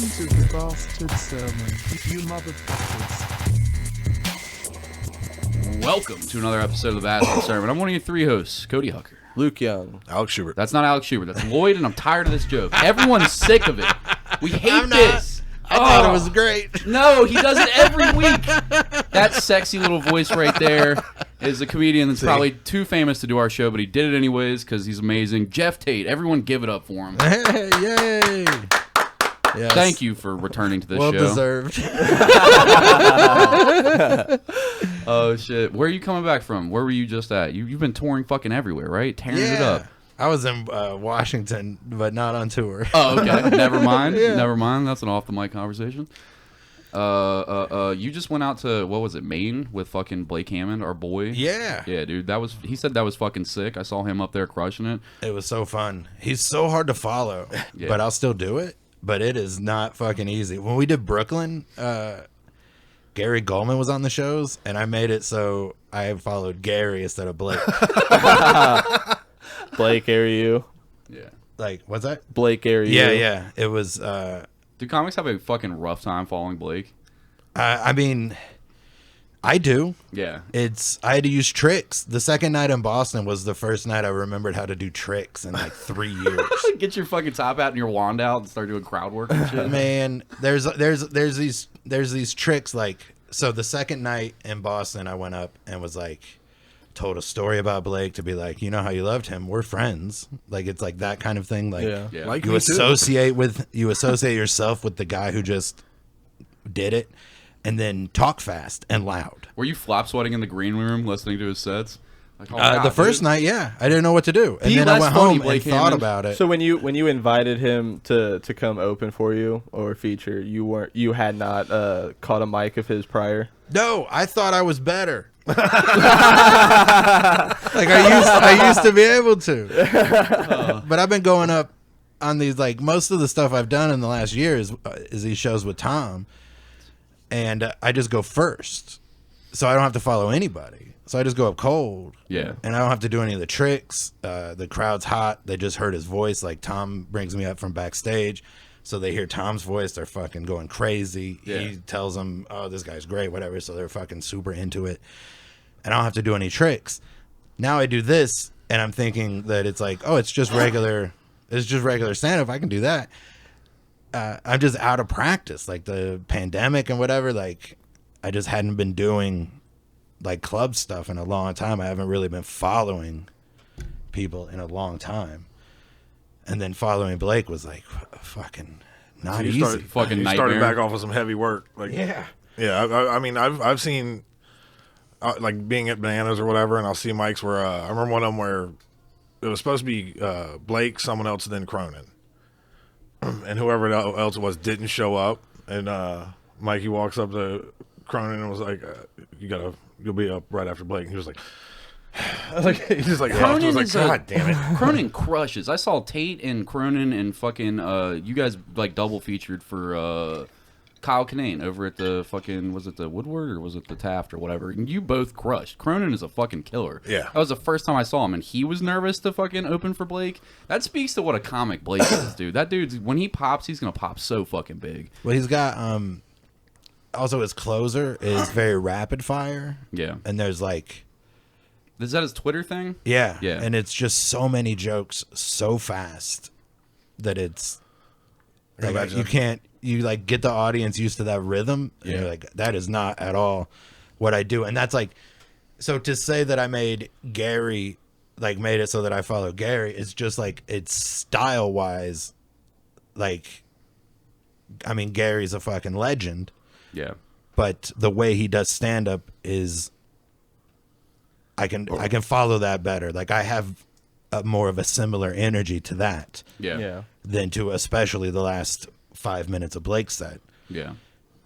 to the bastard sermon, you motherfuckers. Welcome to another episode of the Bastard Sermon. I'm one of your three hosts, Cody Hucker. Luke Young. Alex Schubert. That's not Alex Schubert. That's Lloyd, and I'm tired of this joke. Everyone's sick of it. We hate this. I thought it was great. No, he does it every week. That sexy little voice right there is a comedian that's probably too famous to do our show, but he did it anyways because he's amazing. Geoff Tate. Everyone give it up for him. Hey, yay. Yes. Thank you for returning to this well show. Well deserved. Oh, shit. Where are you coming back from? Where were you just at? You've been touring fucking everywhere, right? Tearing it up. I was in Washington, but not on tour. Oh, okay. Never mind. Yeah. Never mind. That's an off-the-mic conversation. You just went out to, what was it, Maine with fucking Blake Hammond, our boy? Yeah. Yeah, dude. He said that was fucking sick. I saw him up there crushing it. It was so fun. He's so hard to follow, Yeah. but I'll still do it. But it is not fucking easy. When we did Brooklyn, Gary Goldman was on the shows, and I made it so I followed Gary instead of Blake. Blake, Gary, you. Yeah. Like, what's that? Blake, Gary, you. Yeah. It was... Do comics have a fucking rough time following Blake? I mean, I do. Yeah. I had to use tricks. The second night in Boston was the first night I remembered how to do tricks in like 3 years. Get your fucking top out and your wand out and start doing crowd work and shit. Man, there's these tricks like, so the second night in Boston I went up and was like, told a story about Blake to be like, you know how you loved him, we're friends. Like, it's like that kind of thing. Like, Yeah. Like you me too. associate yourself with the guy who just did it, and then talk fast and loud. Were you flop sweating in the green room listening to his sets? Like, oh, The God, first dude. night, yeah, I didn't know what to do, and Be then I less went funny, home Blake and thought Hammond. about it. So when you invited him to come open for you or feature, you had not caught a mic of his prior? No, I thought I was better. Like I used to be able to, but I've been going up on these, like, most of the stuff I've done in the last year is these shows with Tom, and I just go first, so I don't have to follow anybody. So I just go up cold, Yeah. and I don't have to do any of the tricks. The crowd's hot; they just heard his voice. Like, Tom brings me up from backstage, so they hear Tom's voice. They're fucking going crazy. Yeah. He tells them, "Oh, this guy's great," whatever. So they're fucking super into it. And I don't have to do any tricks. Now I do this, and I'm thinking that it's like, oh, it's just regular stand-up. I can do that. I'm just out of practice. Like, the pandemic and whatever, like, I just hadn't been doing, like, club stuff in a long time. I haven't really been following people in a long time. And then following Blake was, like, fucking not So you easy. started, Fucking you started nightmare. back off with some heavy work. Like, Yeah. yeah. I mean, I've seen like being at Bananas or whatever, and I'll see mics where I remember one of them where it was supposed to be Blake, someone else, then Cronin, and whoever else it was didn't show up, and Mikey walks up to Cronin and was like, "You'll be up right after Blake," and he was like. He just like huffed. I was like, God damn it. Cronin crushes. I saw Tate and Cronin and fucking you guys like double featured for Kyle Kinane over at the fucking, was it the Woodward or was it the Taft or whatever? And you both crushed. Cronin is a fucking killer. Yeah. That was the first time I saw him, and he was nervous to fucking open for Blake. That speaks to what a comic Blake is, dude. That dude's, when he pops, he's gonna pop so fucking big. Well, he's got also his closer is very rapid fire. Yeah. And there's like, Is that his Twitter thing? yeah. Yeah. And it's just so many jokes so fast that it's like, Imagine. you like get the audience used to that rhythm. And Yeah. you're like, that is not at all what I do. And that's like, so to say that I made Gary, like made it so that I follow Gary, it's just like, it's style wise. Like, I mean, Gary's a fucking legend. Yeah. But the way he does stand up is I can follow that better. Like, I have more of a similar energy to that Yeah. than to especially the last 5 minutes of Blake's set. Yeah.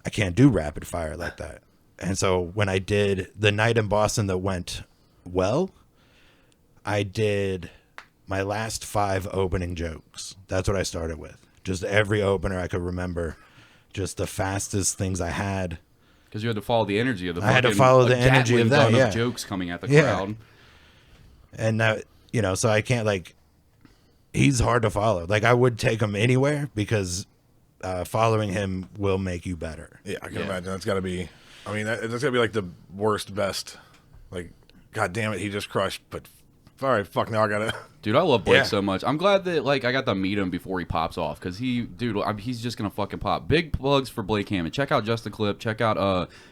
I can't do rapid fire like that. And so when I did the night in Boston that went well, I did my last 5 opening jokes. That's what I started with. Just every opener I could remember. Just the fastest things I had. Because you had to follow the energy of the I had to fucking- follow a the energy Gatling of that, gun yeah. jokes coming at the Yeah. crowd. And that, you know, so I can't, like, he's hard to follow. Like, I would take him anywhere because following him will make you better. Yeah, I can imagine that's got to be. I mean, that's got to be like the worst, best. Like, God damn it, he just crushed. But all right, fuck. Now I gotta. Dude, I love Blake Yeah. so much. I'm glad that I got to meet him before he pops off because he's just gonna fucking pop. Big plugs for Blake Hammond. Check out Just a Clip. Check out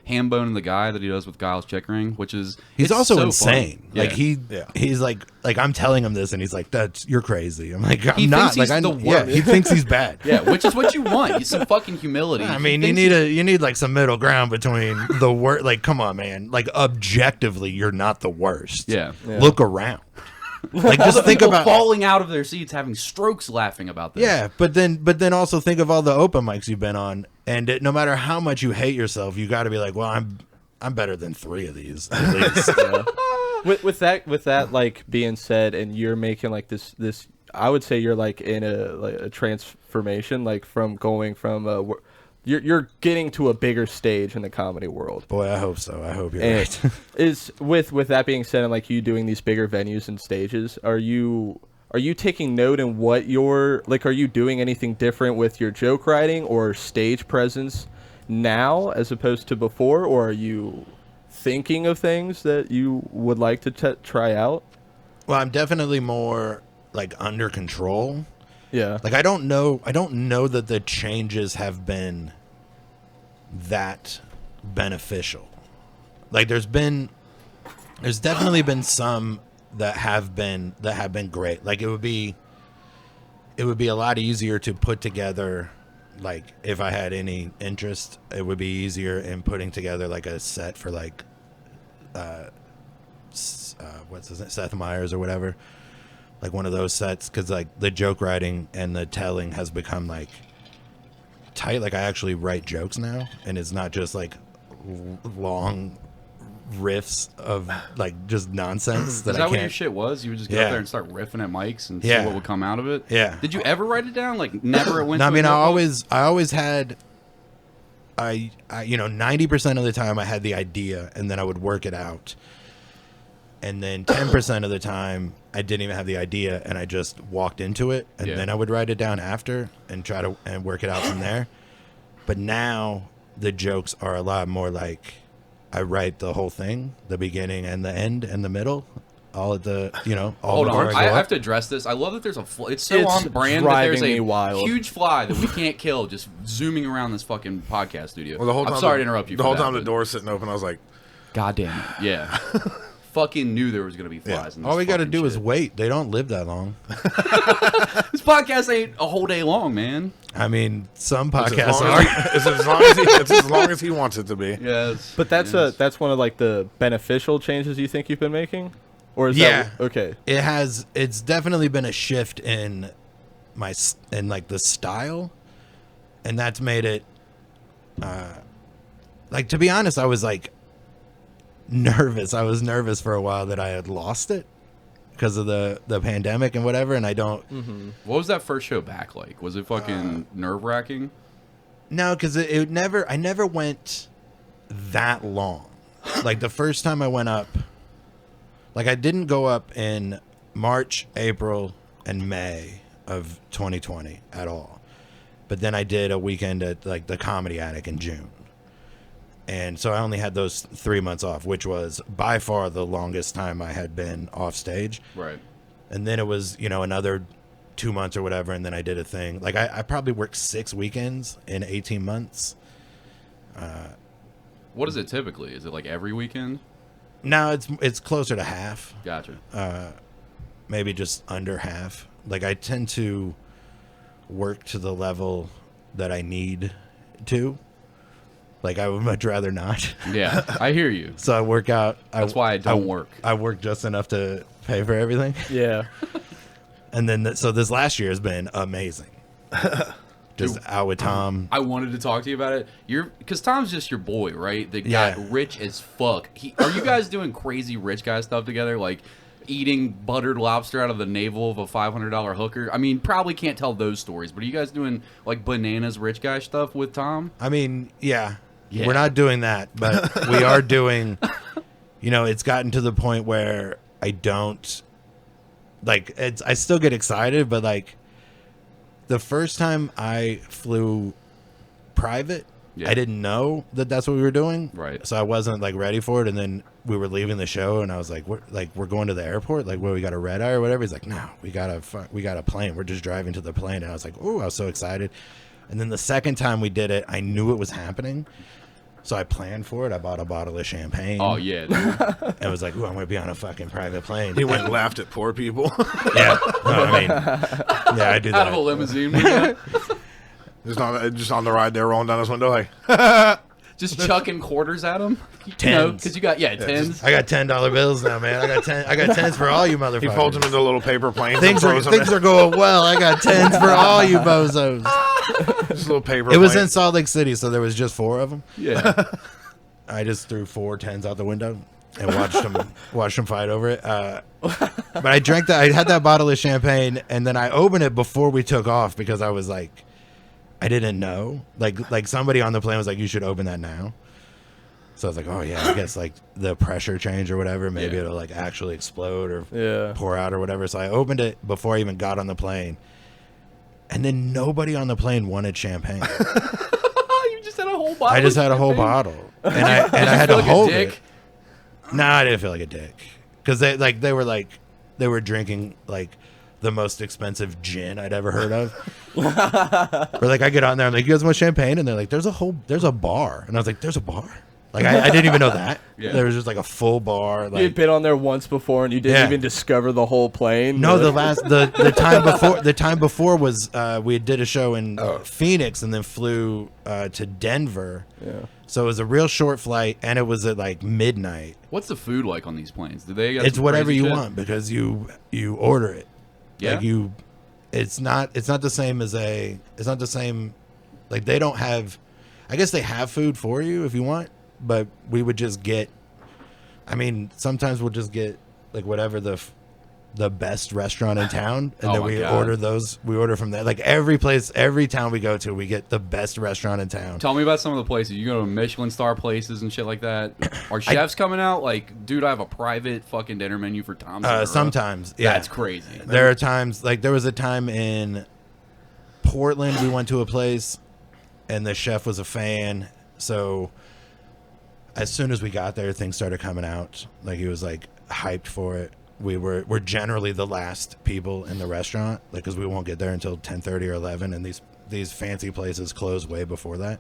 Hambone and the Guy that he does with Giles Chickering, which is He's it's also so insane. fun. Like Yeah. he's like I'm telling him this, and he's like, "You're crazy." I'm like, I'm He not. thinks Like he's I the yeah, worst. he thinks he's bad. Yeah, which is what you want. It's some fucking humility. I He mean, you thinks need like some middle ground between the worst. Like, come on, man. Like, objectively, you're not the worst. Yeah. Look around. Like, all the just think people about. falling out of their seats, having strokes, laughing about this. Yeah, but then also think of all the open mics you've been on, and no matter how much you hate yourself, you got to be like, well, I'm better than 3 of these at least. With that like being said, and you're making like this I would say you're like in a transformation, like from going from you're getting to a bigger stage in the comedy world. Boy, I hope so. I hope you're And right. is with that being said, and like you doing these bigger venues and stages, are you taking note in what you're like? Are you doing anything different with your joke writing or stage presence now as opposed to before, or are you thinking of things that you would like to try out? Well, I'm definitely more like under control. Yeah. Like I don't know that the changes have been that beneficial. Like there's definitely been some that have been great. Like it would be a lot easier to put together, like if I had any interest, it would be easier in putting together like a set for like what's his name, Seth Meyers or whatever. Like one of those sets, because like the joke writing and the telling has become like tight. Like I actually write jokes now, and it's not just like long riffs of like just nonsense. Is that I what your can't. shit was? You would just get Yeah. up there and start riffing at mics and Yeah. see what would come out of it? Yeah. Did you ever write it down? Like never went No, I to a mean, notebook? I always had. I 90% of the time I had the idea, and then I would work it out. And then 10% of the time I didn't even have the idea, and I just walked into it, and Yeah. then I would write it down after and try to work it out from there. But now the jokes are a lot more like I write the whole thing, the beginning and the end and the middle, all at the all Hold before on, I I go have up. to address this. I love that there's it's so It's on brand that there's driving me a wild. huge fly that we can't kill just zooming around this fucking podcast studio. Well, the whole time I'm sorry to interrupt you. The for whole that, time the but door's sitting open, I was like, God damn it. Yeah. Fucking knew there was gonna be flies. In this All we got to fucking do is shit. wait. They don't live that long. This podcast ain't a whole day long, man. I mean, some it's podcasts as long as he wants it to be. Yes. But that's one of like the beneficial changes you think you've been making, or is Yeah. that okay? It's definitely been a shift in like the style, and that's made it like, to be honest, I was like nervous. I was nervous for a while that I had lost it because of the pandemic and whatever, and I don't What was that first show back like? Was it fucking nerve wracking? no, because I never went that long. Like the first time I went up, like I didn't go up in March, April, and May of 2020 at all. But then I did a weekend at like the Comedy Attic in June. And so I only had those 3 months off, which was by far the longest time I had been off stage. Right. And then it was, another 2 months or whatever. And then I did a thing. Like I probably worked 6 weekends in 18 months. What is it typically? Is it like every weekend? Now it's closer to half. Gotcha. Maybe just under half. Like I tend to work to the level that I need to. Like I would much rather not. Yeah, I hear you. So I work out. That's why I don't work. I work just enough to pay for everything. Yeah. And then so this last year has been amazing. Just out with Tom. I wanted to talk to you about it. Because Tom's just your boy, right? That got Yeah. rich as fuck. Are you guys doing crazy rich guy stuff together? Like eating buttered lobster out of the navel of a $500 hooker? I mean, probably can't tell those stories, but are you guys doing like bananas rich guy stuff with Tom? I mean, yeah. Yeah. We're not doing that, but we are doing, it's gotten to the point where I don't, like, I still get excited, but like, the first time I flew private. Yeah. I didn't know that that's what we were doing. Right. So I wasn't like ready for it. And then we were leaving the show, and I was like, we're going to the airport. Like, where we got a red eye or whatever. He's like, no, we got a plane. We're just driving to the plane. And I was like, oh, I was so excited. And then the second time we did it, I knew it was happening. So I planned for it. I bought a bottle of champagne. Oh yeah, dude. I was like, ooh, I'm going to be on a fucking private plane. He went and laughed at poor people. Yeah. No, I mean, yeah, I do that. Out of a limousine. Yeah. just on the ride there, rolling down his window. Hey, Just chucking quarters at him. Tens. Because you got tens. I got $10 bills now, man. I got tens for all you motherfuckers. he folds them into little paper planes. Things and are throws them going well. I got tens for all you bozos. just little paper. It was in planes. Salt Lake City, so there was just 4 of them. Yeah. I just threw 4 tens out the window and watched them fight over it. But I drank that. I had that bottle of champagne, and then I opened it before we took off because I was like, I didn't know. Like somebody on the plane was like, you should open that now. So I was like, oh yeah, I guess like the pressure change or whatever, maybe it'll like actually explode or pour out or whatever. So I opened it before I even got on the plane, and then nobody on the plane wanted champagne. You just had a whole bottle. I just of had a whole champagne? bottle, and I had to Feel like a hold dick? it. No, I didn't feel like a dick because they were drinking like the most expensive gin I'd ever heard of. Or like I get on there, I'm like, you guys want champagne? And they're like, there's a bar, and I was like, there's a bar. Like I didn't even know that. Yeah. There was just like a full bar. Like, You had been on there once before, and you didn't Yeah. even discover the whole plane. no, the time before was we did a show in Phoenix and then flew to Denver. Yeah. So it was a real short flight, and it was at like midnight. What's the food like on these planes? Do they? Got It's some whatever crazy you shit? want because you order it. Yeah. Like it's not the same as it's not the same. Like they don't have. I guess they have food for you if you want, but we would just get. I mean, sometimes we'll just get like whatever the best restaurant in town, and Oh then my we God. order those. We order from there. Like every town we go to, we get the best restaurant in town. Tell me about some of the places. You go to Michelin star places and shit like that. Are chefs coming out? Like, dude, I have a private fucking dinner menu for Tom's. Sometimes, yeah, That's crazy. There are times like there was a time in Portland we went to a place and the chef was a fan, so as soon as we got there things started coming out. Like he was like hyped for it. We're generally the last people in the restaurant, like because we won't get there until 10:30 or 11, and these fancy places close way before that,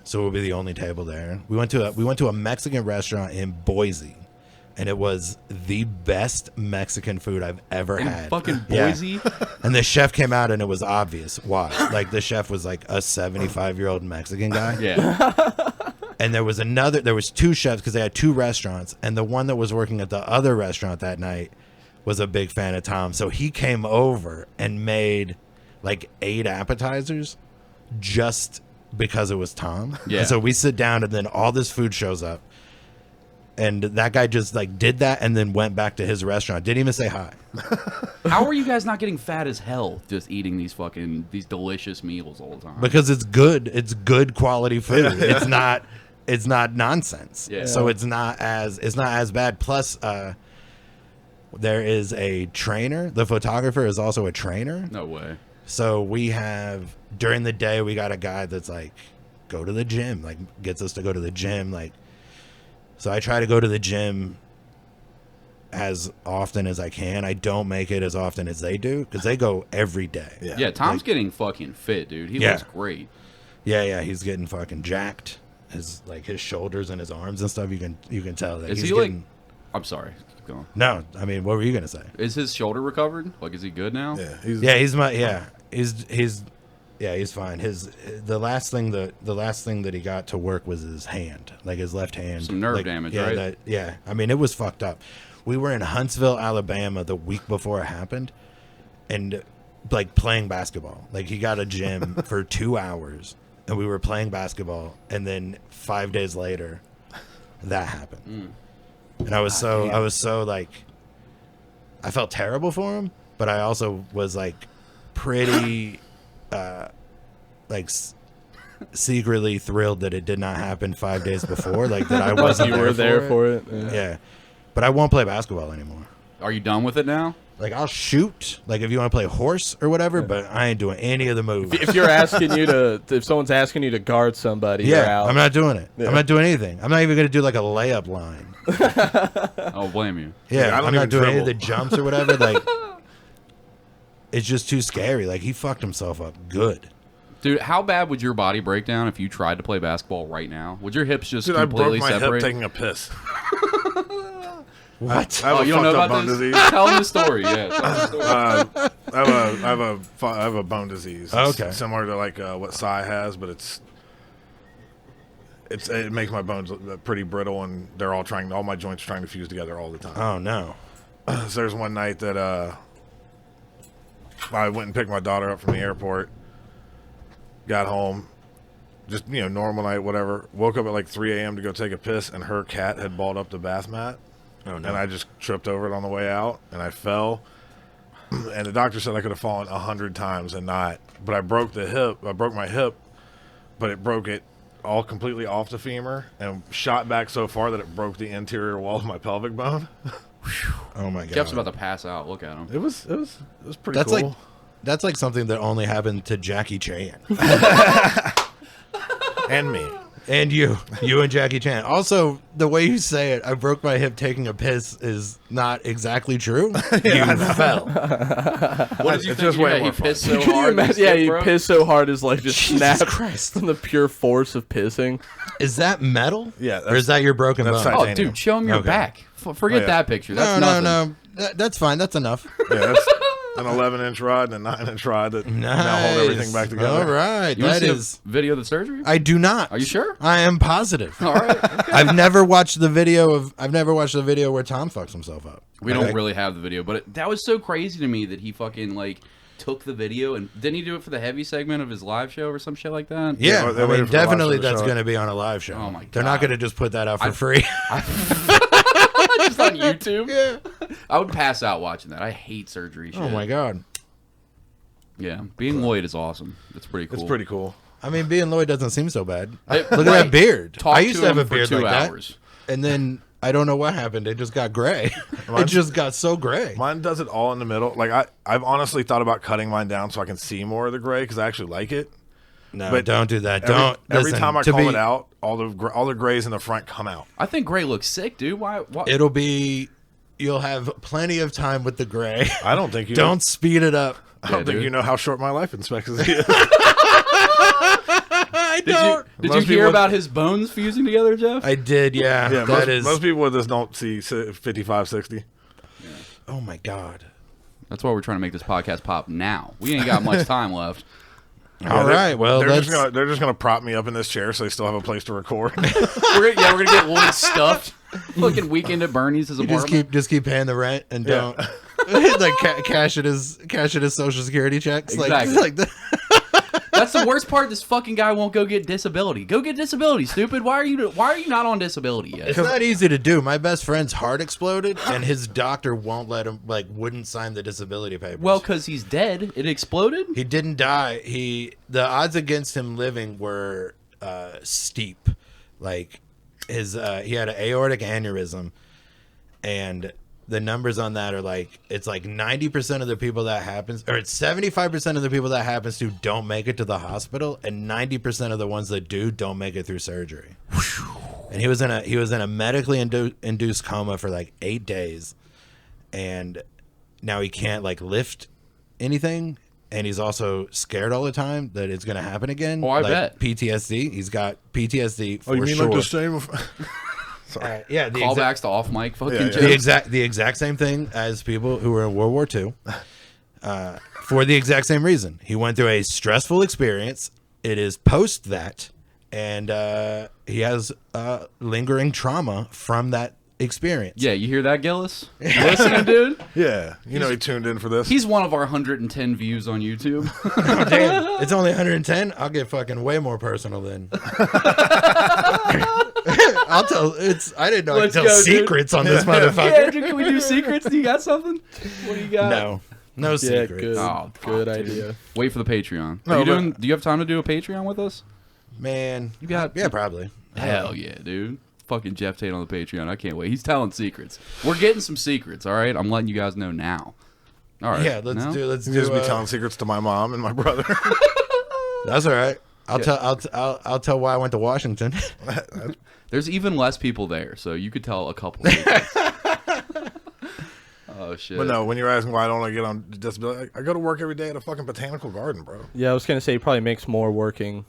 so we'll be the only table there. We went to a Mexican restaurant in Boise, and it was the best Mexican food I've ever In had. fucking Yeah. Boise? And the chef came out, and it was obvious why. Like the chef was like a 75-year-old Mexican guy. Yeah. And there was 2 chefs because they had 2 restaurants, and the one that was working at the other restaurant that night was a big fan of Tom. So he came over and made like 8 appetizers just because it was Tom. Yeah. And so we sit down, and then all this food shows up, and that guy just like did that and then went back to his restaurant. Didn't even say hi. How are you guys not getting fat as hell just eating these delicious meals all the time? Because it's good. It's good quality food. It's not nonsense. Yeah. So it's not as bad. Plus, there is a trainer. The photographer is also a trainer. No way. So we have during the day we got a guy that's like, go to the gym. Like gets us to go to the gym. Like, so I try to go to the gym as often as I can. I don't make it as often as they do because they go every day. Yeah, Tom's getting fucking fit, dude. He looks great. Yeah, he's getting fucking jacked. His shoulders and his arms and stuff. You can tell that Is he's he getting. like? I'm sorry. Keep going. No, I mean, what were you gonna say? Is his shoulder recovered? Like, is he good now? Yeah, He's fine. The last thing that he got to work was his hand, like his left hand. Some nerve damage, right? I mean, it was fucked up. We were in Huntsville, Alabama, the week before it happened, and like playing basketball. Like he got a gym for 2 hours, and we were playing basketball, and then 5 days later, that happened. And I was so like, I felt terrible for him, but I also was like pretty secretly thrilled that it did not happen 5 days before, like that I wasn't You were there for it. Yeah, but I won't play basketball anymore. Are you done with it now? Like I'll shoot, like if you want to play horse or whatever, but I ain't doing any of the moves. If you're asking you to, if someone's asking you to guard somebody, you're out. I'm not doing it. Yeah. I'm not doing anything. I'm not even gonna do like a layup line. I'll blame you. Yeah, I don't I'm not even doing any of the dribble. jumps or whatever. Like, it's just too scary. Like he fucked himself up good. Dude, how bad would your body break down if you tried to play basketball right now? Would your hips just Dude, I completely broke my separate? hip taking a piss. What? I have a you don't know fucked up about bone this? disease. Tell them the story. Yeah, tell them the story. I have a bone disease. It's Okay. similar to like what Sai has, but it makes my bones pretty brittle, and they're all my joints are trying to fuse together all the time. Oh no. So there's one night that I went and picked my daughter up from the airport, got home, just normal night, whatever. Woke up at like 3 a.m. to go take a piss, and her cat had balled up the bath mat. Oh no. And I just tripped over it on the way out, and I fell. And the doctor said I could have fallen 100 times and not. But I broke my hip, but it broke it all completely off the femur and shot back so far that it broke the interior wall of my pelvic bone. Oh my god. Jeff's about to pass out. Look at him. It was pretty That's cool. That's like something that only happened to Jackie Chan. And me. And you and Jackie Chan. Also, the way you say it, I broke my hip taking a piss, is not exactly true. You fell. What did you It's think? just way Yeah, more he fun. pissed so Can you hard. imagine? Yeah, you piss so hard is like just Jesus snap Christ. from the pure force of pissing. Is that metal? Yeah, Or is that your broken bone? that's Oh, titanium. dude, show him your Okay. back. Forget yeah. that picture. That's No, nothing. no. That's fine. That's enough. Yeah, that's an 11-inch rod and a 9-inch rod that now hold everything back together. All right. You want That to see is. a video of the surgery? I do not. Are you sure? I am positive. All right. I've never watched the video where Tom fucks himself up. We Okay. don't really have the video, but that was so crazy to me that he fucking like took the video and didn't he do it for the heavy segment of his live show or some shit like that? Yeah, they're I waiting mean, for the live definitely show to that's show it. going to be on a live show. Oh my They're not God. going to just put that out for free. Just on YouTube. Yeah. I would pass out watching that. I hate surgery shit. Oh my god. Yeah, being Lloyd is awesome. It's pretty cool. It's pretty cool. I mean, being Lloyd doesn't seem so bad. Hey, Look at that beard. Talk I used to have him a for beard 2 like hours. that, and then I don't know what happened. It just got gray. It just got so gray. Mine does it all in the middle. Like I've honestly thought about cutting mine down so I can see more of the gray because I actually like it. No, But don't do that. Every Listen, time I to comb be- it out, all the grays in the front come out. I think Gray looks sick, dude. Why? It'll be. You'll have plenty of time with the gray. I don't think you Don't speed it up. I don't Yeah, think dude. you know how short my life expectancy is. I Did you Most hear people- about his bones fusing together, Jeff? I did. Yeah. Yeah, that is. most people with this don't see 55, 60. Oh my god. That's why we're trying to make this podcast pop now. We ain't got much time left. All right. Well, they're that's. they're just gonna prop me up in this chair so they still have a place to record. We're gonna get Lloyd stuffed. Fucking weekend at Bernie's his You apartment. just keep paying the rent and Yeah. don't like cash it his Social Security checks. Exactly. Like that. That's the worst part. This fucking guy won't go get disability. Go get disability, stupid. Why are you not on disability yet? It's not easy to do. My best friend's heart exploded, and his doctor won't let him. Wouldn't sign the disability papers. Well, because he's dead. It exploded. he didn't die. The odds against him living were steep. Like he had an aortic aneurysm, and the numbers on that are like it's like 90% of the people that happens, or it's 75% of the people that happens to don't make it to the hospital, and 90% of the ones that do don't make it through surgery. And he was in a medically induced coma for like 8 days, and now he can't like lift anything, and he's also scared all the time that it's going to happen again. Oh, I like bet. PTSD. He's got PTSD for Oh, you mean sure. like the same? Yeah, the Callbacks to off mic fucking Yeah, yeah. jokes. the exact same thing as people who were in World War II, for the exact same reason. He went through a stressful experience. It is post that, and he has lingering trauma from that experience. Yeah, you hear that, Gillis? You listening, dude? Yeah, you know he tuned in for this. He's one of our 110 views on YouTube. Oh, damn, it's only 110. I'll get fucking way more personal then. I'll tell. I didn't know Let's I could tell go, dude. secrets on this Yeah, motherfucker. Andrew, can we do secrets? Do you got something? What do you got? No Yeah, secrets. good. Oh, Good fuck, dude. idea. Wait for the Patreon. No, Are you but- doing? Do you have time to do a Patreon with us? Man, You got- yeah, probably. Hell yeah, dude. Fucking Geoff Tate on the Patreon. I can't wait. He's telling secrets. We're getting some secrets, all right? I'm letting you guys know now. All right. Yeah, let's No? do. Let's You do. just be telling secrets to my mom and my brother. That's all right. I'll tell why I went to Washington. There's even less people there, so you could tell a couple. Secrets. Oh shit. But no, when you're asking why don't I get on disability, I go to work every day at a fucking botanical garden, bro. Yeah, I was gonna say he probably makes more working.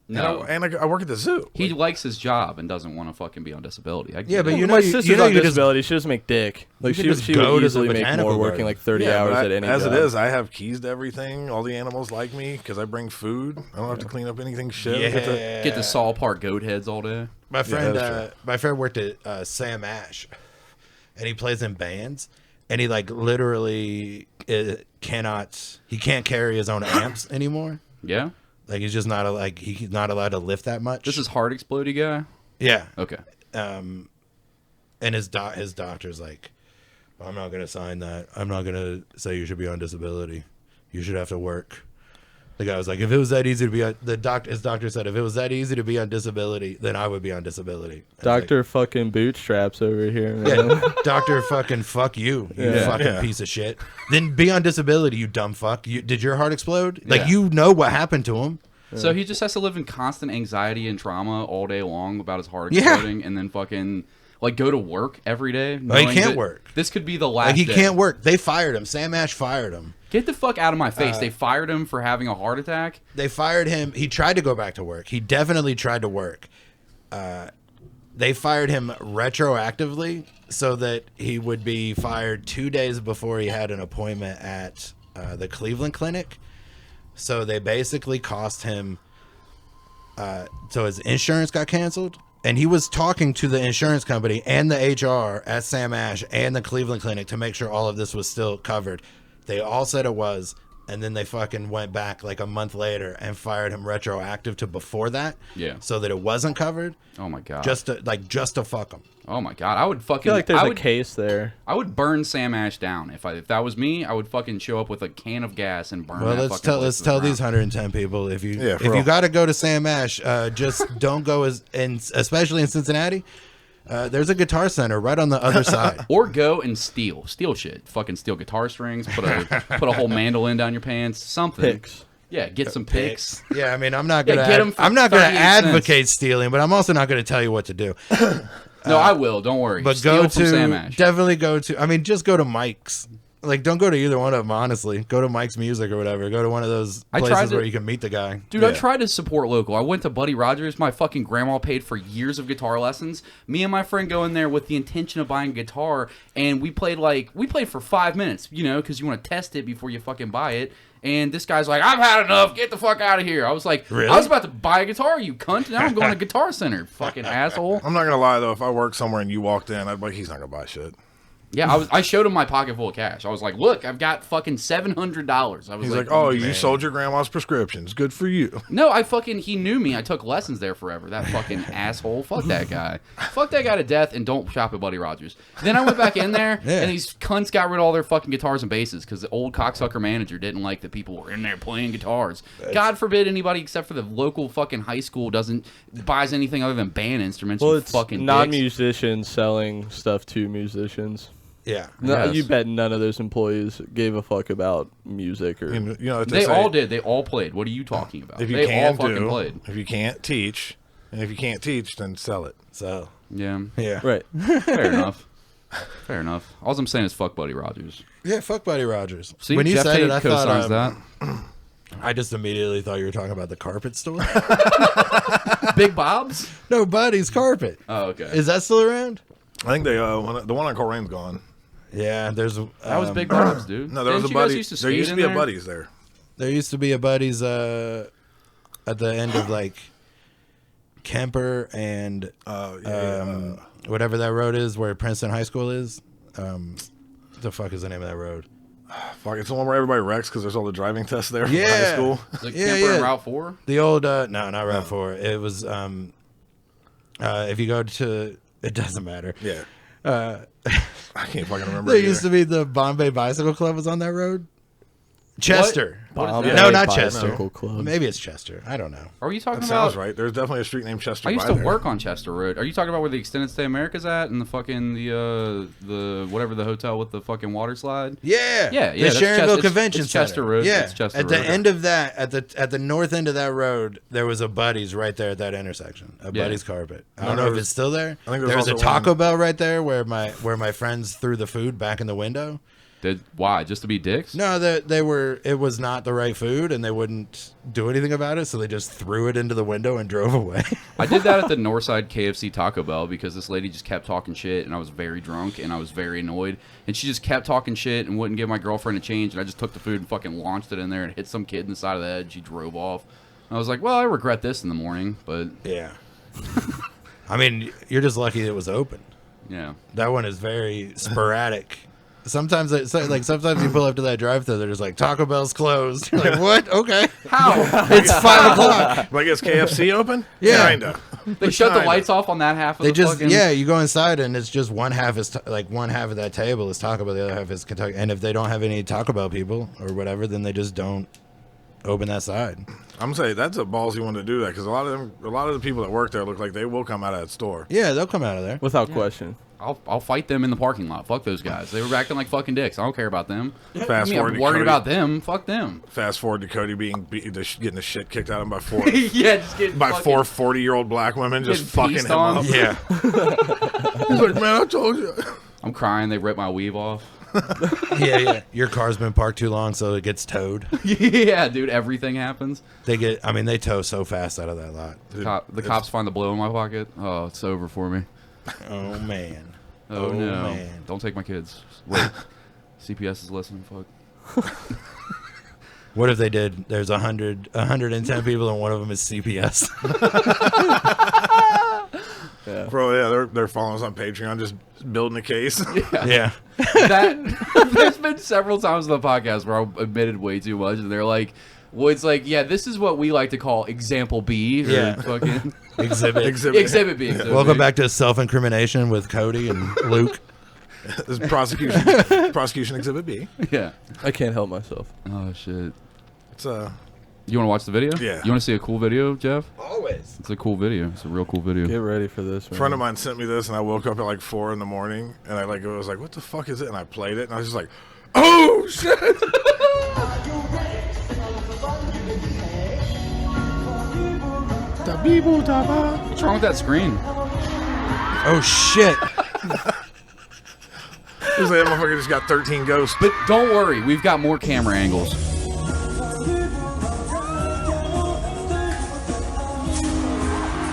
No. And I work at the zoo. He likes his job and doesn't want to fucking be on disability. I get Yeah, but it. you know, my you sister's know, on you just disability. She doesn't make dick. Like can she just would go to the easily make botanical more working garden. like 30 Yeah, hours but at any as job. it is, I have keys to everything. All the animals like me because I bring food. I don't have to clean up anything shit. Yeah. Get to saw apart goat heads all day. My friend, that's my friend worked at Sam Ash, and he plays in bands, and he like literally he can't carry his own amps anymore. Yeah. Like he's just not he's not allowed to lift that much. This is heart explodey guy. yeah. Okay. And his doctor's like, I'm not gonna sign that. I'm not gonna say you should be on disability. You should have to work. The guy was like, if it was that easy to be on, his doctor said, if it was that easy to be on disability, then I would be on disability. Doctor fucking bootstraps over here, man. Yeah, doctor fucking fuck you fucking piece of shit. Then be on disability, you dumb fuck. Did your heart explode? Like, Yeah. you know what happened to him. So he just has to live in constant anxiety and trauma all day long about his heart Yeah. exploding, and then fucking like go to work every day. No, he knowing can't that work. This could be the last. Like, he day. can't work. They fired him. Sam Ash fired him. Get the fuck out of my face! They fired him for having a heart attack. They fired him. He tried to go back to work. He definitely tried to work. They fired him retroactively so that he would be fired 2 days before he had an appointment at the Cleveland Clinic. So they basically cost him. So his insurance got canceled. And he was talking to the insurance company and the HR at Sam Ash and the Cleveland Clinic to make sure all of this was still covered. They all said it was. And then they fucking went back like a month later and fired him retroactive to before that. Yeah. So that it wasn't covered. Oh my god. Just to fuck him. Oh my god. I would fucking. I feel like there's I a would, case there. I would burn Sam Ash down if that was me. I would fucking show up with a can of gas and burn. Well, that let's fucking let's place to the tell these ground. 110 people if you Yeah, for real. got to go to Sam Ash, just don't go especially in Cincinnati. There's a Guitar Center right on the other side. Or go and steal shit. Fucking steal guitar strings. Put a whole mandolin down your pants. Something. Picks. Yeah, get some picks. Yeah, I mean, I'm not Yeah, gonna get 'em for I'm not gonna 38 cents. advocate stealing, but I'm also not gonna tell you what to do. No, I will. Don't worry. But Steal go from Sam to Ash. definitely go to. I mean, just go to Mike's. Like, don't go to either one of them. Honestly, go to Mike's Music or whatever. Go to one of those I tried places to- where you can meet the guy. Dude, I tried to support local. I went to Buddy Rogers. My fucking grandma paid for years of guitar lessons. Me and my friend go in there with the intention of buying a guitar, and we played for 5 minutes, because you want to test it before you fucking buy it. And this guy's like, I've had enough. Get the fuck out of here. I was like, Really? I was about to buy a guitar, you cunt. Now I'm going to Guitar Center, fucking asshole. I'm not gonna lie though, if I worked somewhere and you walked in, I'd be like, he's not gonna buy shit. Yeah, I showed him my pocket full of cash. I was like, look, I've got fucking $700. I was He's like, oh, oh, you sold your grandma's prescriptions. Good for you. No, he knew me. I took lessons there forever. That fucking asshole. Fuck that guy. Fuck that guy to death, and don't shop at Buddy Rogers. Then I went back in there, Yeah. and these cunts got rid of all their fucking guitars and basses because the old cocksucker manager didn't like that people were in there playing guitars. God forbid anybody except for the local fucking high school buys anything other than band instruments. Well, you it's fucking dicks. non-musicians selling stuff to musicians. Yeah. No, Yes. you bet none of those employees gave a fuck about music or. I mean, if They say, all did. They all played. What are you talking about? If you They all can't fucking played. if you can't teach, and if you can't teach, then sell it. So Yeah. yeah. Right. Fair enough. Fair enough. All I'm saying is fuck Buddy Rogers. Yeah. Fuck Buddy Rogers. See, when you Geoff said Tate it, I thought co-signs that. I just immediately thought you were talking about the carpet store. Big Bob's? No, Buddy's Carpet. Oh, okay. Is that still around? I think they the one on Colerane's gone. Yeah. There's That was Big Bob's, dude. No, there was Didn't a you guys buddy. used to There skate used to in be a there? Buddy's there. There used to be a Buddy's at the end of like Kemper and whatever that road is where Princeton High School is. What the fuck is the name of that road? Fuck, it's the one where everybody wrecks because there's all the driving tests there. Yeah. From high school. Like Yeah, Kemper and yeah. Route 4? The old no, not Route 4. It was if you go to, it doesn't matter. Yeah. I can't fucking remember. There either. used to be the Bombay Bicycle Club was on that road. Chester. Bombay No, not Bicycle Chester. Club. Maybe it's Chester. I don't know. Are you talking That about? sounds right. There's definitely a street named Chester. I used by to there. work on Chester Road. Are you talking about where the Extended Stay America's at, and the fucking the whatever the hotel with the fucking water slide? Yeah. Yeah, The that's Sharonville it's Convention it's Chester Center. Road. Yeah. It's Chester at Road. the end of that, at the north end of that road, there was a Buddy's right there at that intersection. A Yeah. Buddy's Carpet. I No, don't know there if was- it's still there. I think there there's was a also Taco one- Bell right there where my friends threw the food back in the window. Why? Just to be dicks? No, they were. It was not the right food, and they wouldn't do anything about it, so they just threw it into the window and drove away. I did that at the Northside KFC Taco Bell because this lady just kept talking shit, and I was very drunk, and I was very annoyed, and she just kept talking shit and wouldn't give my girlfriend a change, and I just took the food and fucking launched it in there and hit some kid in the side of the head. She drove off. I was like, well, I regret this in the morning, but Yeah. I mean, you're just lucky it was open. yeah. That one is very sporadic. Sometimes sometimes you pull up to that drive-thru, they're just like, Taco Bell's closed. You're like, what? Okay. How? It's 5 o'clock. Like, is KFC open? Yeah. Kinda. They shut the Kinda. lights off on that half of They the just fucking... you go inside and it's just one half is one half of that table is Taco Bell, the other half is Kentucky. And if they don't have any Taco Bell people or whatever, then they just don't open that side. I'm saying that's a ballsy one to do that because a lot of the people that work there look like they will come out of that store. Yeah, they'll come out of there. Without question. I'll fight them in the parking lot. Fuck those guys. They were acting like fucking dicks. I don't care about them. Fast forward I'm to worried Cody. about them. Fuck them. Fast forward to Cody getting the shit kicked out of him by four Yeah, just getting by fucking- four 40-year-old black women just Getting fucking pieced him on. up. Yeah. He's like, man, I told you. I'm crying. They ripped my weave off. Yeah. Your car's been parked too long, so it gets towed. Yeah, dude. Everything happens. They tow so fast out of that lot. The cops find the blow in my pocket. Oh, it's over for me. Oh man. Oh, Oh, no. man. Don't take my kids. Wait. CPS is listening. Fuck. What if they did? There's 110 people, and one of them is CPS. Bro, yeah, they're following us on Patreon, just building a case. Yeah. There's been several times on the podcast where I admitted way too much, and they're like, well, it's like, yeah, this is what we like to call example B. Or Yeah. fucking Exhibit. exhibit B. Exhibit Welcome B. back to self-incrimination with Cody and Luke. This is prosecution exhibit B. Yeah. I can't help myself. Oh, shit. It's You want to watch the video? Yeah. You want to see a cool video, Jeff? Always. It's a cool video. It's a real cool video. Get ready for this, a man. friend of mine sent me this, and I woke up at like 4 in the morning, and I was like, what the fuck is it? And I played it, and I was just like, oh shit. What's wrong with that screen? Oh shit. It was like, that motherfucker just got 13 ghosts. But don't worry, we've got more camera angles.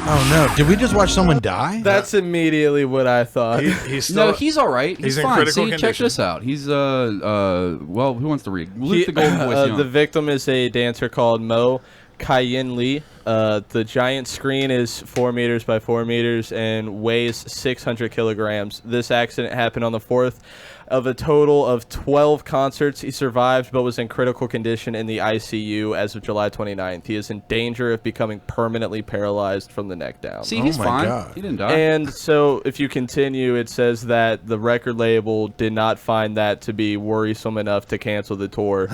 Oh no. Did we just watch someone die? That's immediately what I thought. He's still No, he's all right. He's he's in fine. critical See, check condition. this out. He's well, who wants to read? Luke the Golden Voice Young. The victim is a dancer called Mo Kayin Lee. The giant screen is 4 meters by 4 meters and weighs 600 kilograms. This accident happened on the 4th of a total of 12 concerts. He survived but was in critical condition in the ICU as of July 29th. He is in danger of becoming permanently paralyzed from the neck down. See, he's my fine. God. He didn't die. And so if you continue, it says that the record label did not find that to be worrisome enough to cancel the tour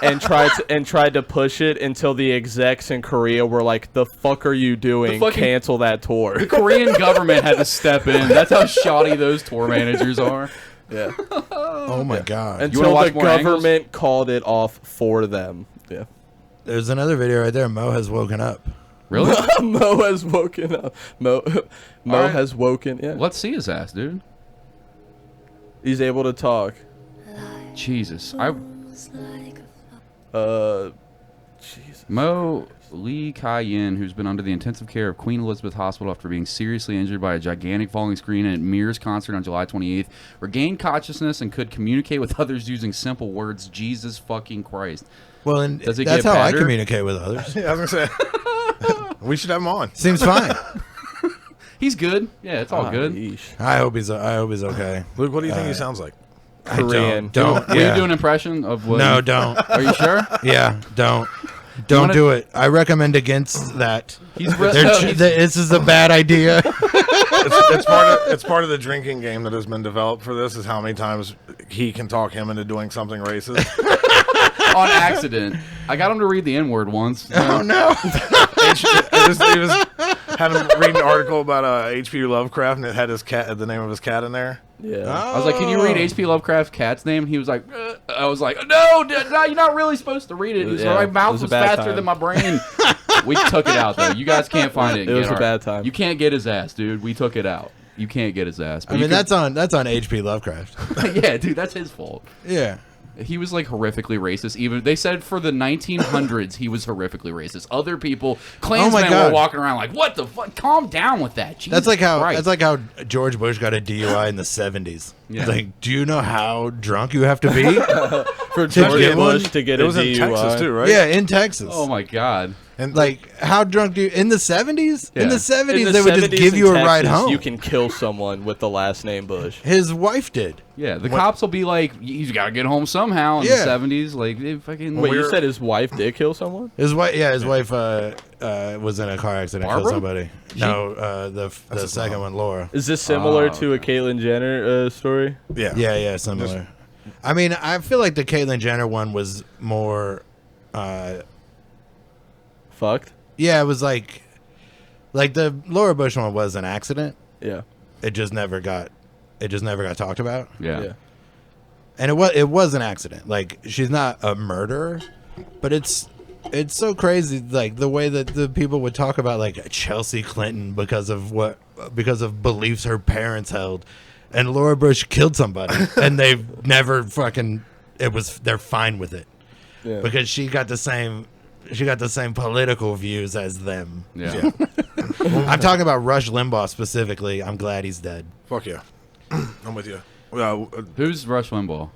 and tried to push it until the execs in Korea were like, the fuck are you doing? fucking- Cancel that tour. The Korean government had to step in. That's how shoddy those tour managers are. Yeah. Oh my god. Until watch the more angles? government called it off for them. Yeah. There's another video right there. Mo has woken up. Really? Mo has woken up. Mo right. has woken. Yeah. Let's see his ass, dude. He's able to talk. Jesus. Jesus. Mo Lee Kai-yin, who's been under the intensive care of Queen Elizabeth Hospital after being seriously injured by a gigantic falling screen at Mirror's concert on July 28th, regained consciousness and could communicate with others using simple words. Jesus fucking Christ. Well, and Does it that's get how better? I communicate with others. Yeah, I was gonna say we should have him on. Seems fine. He's good. Yeah, it's all good. Yeesh. I hope he's okay. Luke, what do you think he sounds like? Korean. Don't. Will Yeah. you do an impression of what? No, don't. Are you sure? Yeah, don't wanna- do it. I recommend against that. He's re- They're no, ch- he's- this is a bad idea. It's part of the drinking game that has been developed for this. Is how many times he can talk him into doing something racist. on accident. I got him to read the N-word once. Oh no! He was had him read an article about H.P. Lovecraft, and it had the name of his cat in there. Yeah. I was like, "Can you read H.P. Lovecraft's cat's name?" And he was like, "I was like, no, you're not really supposed to read it." He's Yeah, like, "My it mouth was a was bad faster time. than my brain." We took it out though. You guys can't find it. It was a bad time. You can't get his ass, dude. We took it out. You can't get his ass. But I mean, you can- that's on H.P. Lovecraft. yeah, dude, that's his fault. Yeah. He was like horrifically racist. Even they said for the 1900s he was horrifically racist. Other people, Klansmen, God. were walking around like, "What the fuck? Calm down with that." Jesus That's Christ. like how George Bush got a DUI in the 70s. Yeah. It's like, do you know how drunk you have to be? For get George one? Bush to get It a was in DUI. Texas too, right? Yeah, in Texas. Oh my god. And Like, how drunk do you in the 70s? In Yeah. the In 70s, the they would just 70s give in you a ride Texas, home. You can kill someone with the last name Bush. His wife did. Yeah, the cops will be like, "He's got to get home somehow." In Yeah. the 70s, like they fucking. Wait, you we're- said his wife did kill someone? His wife, his wife was in a car accident, killed Barbara? somebody. No, the his second mom. one, Laura. Is this similar Oh, to a Caitlyn Jenner story? yeah, Yeah, similar. I mean, I feel like the Caitlyn Jenner one was more. Fucked? Yeah, it was like the Laura Bush one was an accident. Yeah. It just never got talked about. Yeah. Yeah. And it was an accident. Like, she's not a murderer, but it's so crazy, like the way that the people would talk about like Chelsea Clinton because of beliefs her parents held, and Laura Bush killed somebody, and they've never fucking. They're fine with it Yeah. because she got the same political views as them. Yeah. I'm talking about Rush Limbaugh specifically. I'm glad he's dead. fuck yeah, I'm with you. Who's Rush Limbaugh?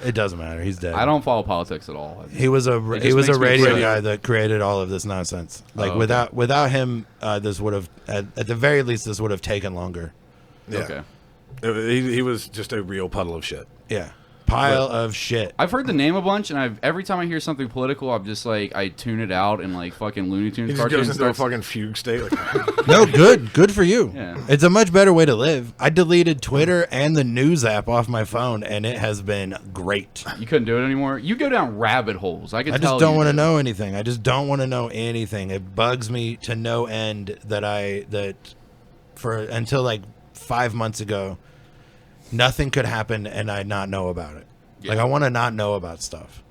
It doesn't matter. He's dead. I don't follow politics at all. He was a just he was a makes me radio crazy. guy that created all of this nonsense. Like, Oh, okay. without him, this would have at the very least this would have taken longer. Yeah. Okay. He was just a real puddle of shit. Yeah, pile of shit. I've heard the name a bunch, and every time I hear something political, I'm just like, I tune it out and like fucking Looney Tunes He just cartoons. goes into a starts- fucking fugue state. Like, No, good for you. Yeah. It's a much better way to live. I deleted Twitter and the news app off my phone, and it has been great. You couldn't do it anymore. You go down rabbit holes. I can. I tell just don't you want to do. know anything. I just don't want to know anything. It bugs me to no end that until like 5 months ago, nothing could happen and I not know about it. Yeah. Like, I want to not know about stuff.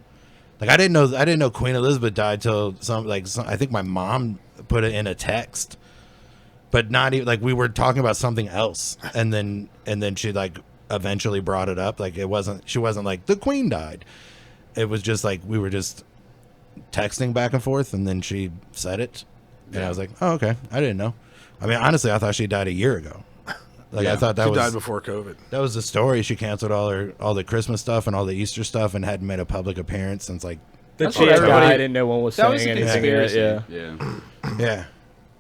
Like, I didn't know Queen Elizabeth died till I think my mom put it in a text, but not even like we were talking about something else, and then she like eventually brought it up. Like, she wasn't like the Queen died. It was just like we were just texting back and forth, and then she said it, and I was like, oh, okay, I didn't know. I mean, honestly, I thought she died a year ago. Like, Yeah. I thought that he was died before COVID. that was the story. She canceled all the Christmas stuff and all the Easter stuff and hadn't made a public appearance since like That's She what had everybody- died and no one was That was a saying anything yet. conspiracy. Yeah. Yeah.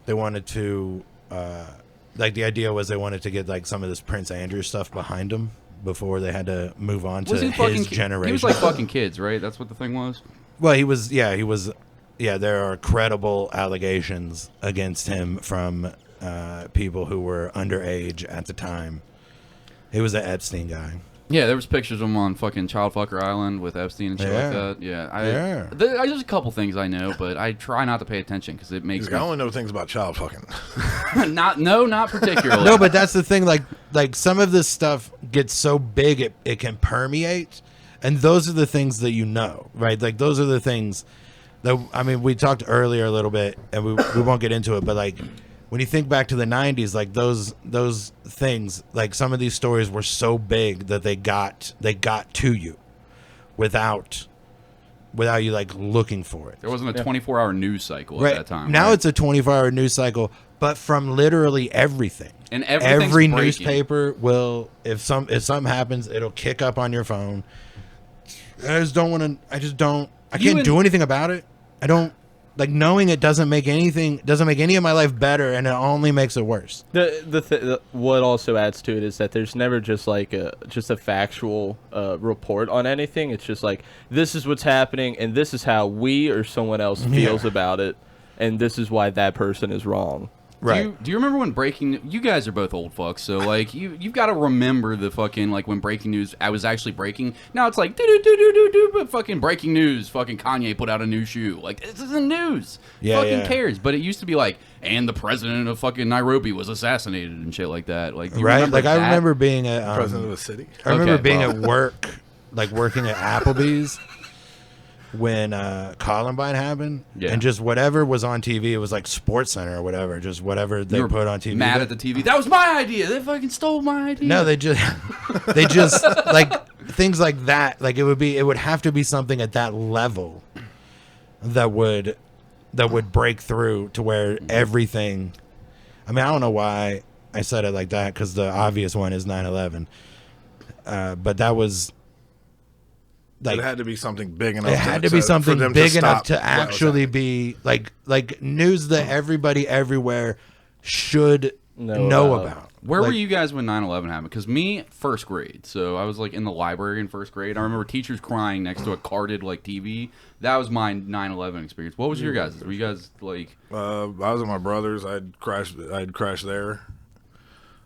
they wanted to like the idea was they wanted to get like some of this Prince Andrew stuff behind him before they had to move on to Was he fucking? his generation. He was like fucking kids, right? That's what the thing was. Well, he was. There are credible allegations against him from people who were underage at the time. He was an Epstein guy. Yeah, there was pictures of him on fucking Childfucker Island with Epstein and shit Yeah. like that. Yeah, Yeah. There's a couple things I know, but I try not to pay attention because it makes He's like, I only know things about child fucking. not particularly. No, but that's the thing. Like some of this stuff gets so big it can permeate, and those are the things that you know, right? Like those are the things that I mean. We talked earlier a little bit, and we won't get into it, but like when you think back to the 90s, like those things, like some of these stories were so big that they got to you without you like looking for it. there wasn't a 24-hour news cycle Right. at that time. Now right? it's a 24-hour news cycle, but from literally everything. And everything's Every breaking. newspaper will, if something happens, it'll kick up on your phone. I can't do anything about it. I don't like knowing it doesn't make any of my life better, and it only makes it worse. What also adds to it is that there's never just like a factual report on anything. It's just like, this is what's happening, and this is how we or someone else feels about it, and this is why that person is wrong. Right. Do you remember when you guys are both old fucks, so like you've got to remember the fucking like when breaking news I was actually breaking. Now it's like do but fucking breaking news, fucking Kanye put out a new shoe. Like this isn't news. Yeah, fucking yeah. cares. But it used to be like, and the president of fucking Nairobi was assassinated and shit like that. Like do you Right. remember Like I that? remember being at President of a city. I remember Okay, being well. at work, like working at Applebee's when Columbine happened, Yeah. and just whatever was on TV, it was like Sports Center or whatever, just whatever they You were put on TV. Mad at the TV. That was my idea. They fucking stole my idea. No, they just like things like that. Like it would have to be something at that level that would break through to where everything. I mean, I don't know why I said it like that because the obvious one is 9/11, but that was. Like, It had to be something big enough. it had to be for something them big stop enough to what was actually happening. be like news that everybody everywhere should know about. Where Like, were you guys when 9/11 happened? Because me, first grade. So I was like in the library in first grade. I remember teachers crying next to a carded like TV. That was my 9/11 experience. What was your guys'? Were you guys like? I was at my brother's. I'd crashed there.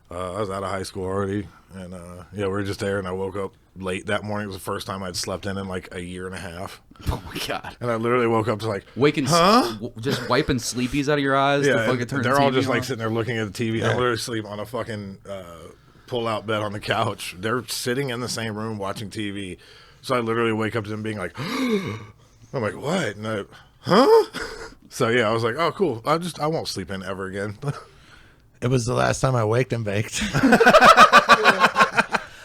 I was out of high school already, and we were just there. And I woke up late that morning. It was the first time I'd slept in like a year and a half. Oh my god! And I literally woke up to like, Waking, huh? Just wiping sleepies out of your eyes. Yeah, to fucking and turn they're the all TV just like on? sitting there looking at the TV. I literally sleep on a fucking pull-out bed on the couch. They're sitting in the same room watching TV. So I literally wake up to them being like, I'm like, what? And I, huh? So yeah, I was like, oh, cool. I won't sleep in ever again. it was the last time I waked and baked.